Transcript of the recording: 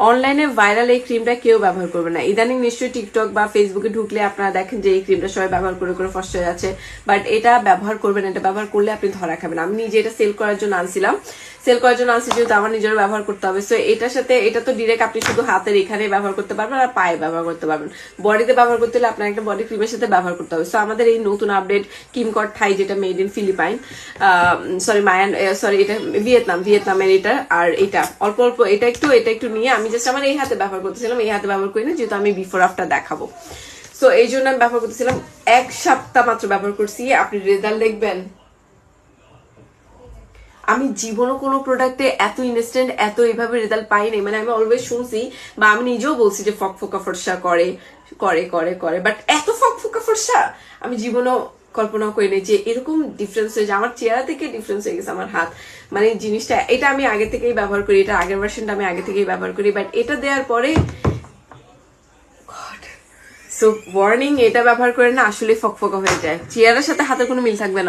অনলাইনে ভাইরাল এই ক্রিমটা কেউ ব্যবহার করবে না। ইদানিং নিশ্চয়ই টিকটক বা ফেসবুকে ঢুকলে আপনারা দেখেন যে এই ক্রিমটা সবাই ব্যবহার করে করে ফসল হয়ে যাচ্ছে, বাট এটা ব্যবহার করবেন, এটা ব্যবহার করলে আপনি ধরা খাবেন। আমি নিজে এটা সেল করার জন্য আনছিলাম, যেহেতু আমার নিজের ব্যবহার করতে হবে। সো এটার সাথে এটা তো ডিরেক্ট আপনি শুধু হাতের এখানে ব্যবহার করতে পারবেন আর পায়ে ব্যবহার করতে পারবেন। বডিতে ব্যবহার করতে হলে আপনার একটা বডি ক্রিমের সাথে ব্যবহার করতে হবে। সো আমাদের এই নতুন আপডেট কিমকট থাই, যেটা মেড ইন ফিলিপাইন, এটা ভিয়েতনামের এটা। আর এটা অল্প অল্প, এটা একটু নিয়ে আমি জাস্ট আমার এই হাতে ব্যবহার করতেছিলাম, এই হাতে ব্যবহার করি না, যেহেতু আমি বিফোর আফটার দেখাবো। সো এই জন্য আমি ব্যবহার করতেছিলাম, 1 সপ্তাহ মাত্র ব্যবহার করছি, আপনি রেজাল্ট দেখবেন। আমি জীবনও কোনো প্রোডাক্টে এত ইনস্ট্যান্ট এত এইভাবে রেজাল্ট পাই নাই। মানে আমি অলওয়েজ শুনছি বা আমি নিজেও বলছি যে ফকফকা ফর্সা করে করে করে করে, বাট এত ফকফকা ফর্সা আমি জীবনও কল্পনাও করি নাই যে এরকম ডিফারেন্স হয়েছে। আমার চেহারা থেকে ডিফারেন্স হয়ে গেছে আমার হাত, মানে জিনিসটা। এটা আমি আগে থেকেই ব্যবহার করি, এটা আগের ভার্সনটা আমি আগে থেকেই ব্যবহার করি, বাট এটা দেওয়ার পরে সো ওয়ার্নিং, এটা ব্যবহার করে না আসলে ফকফকা হয়ে যায়, চেহারার সাথে হাতের কোনো মিল থাকবে না।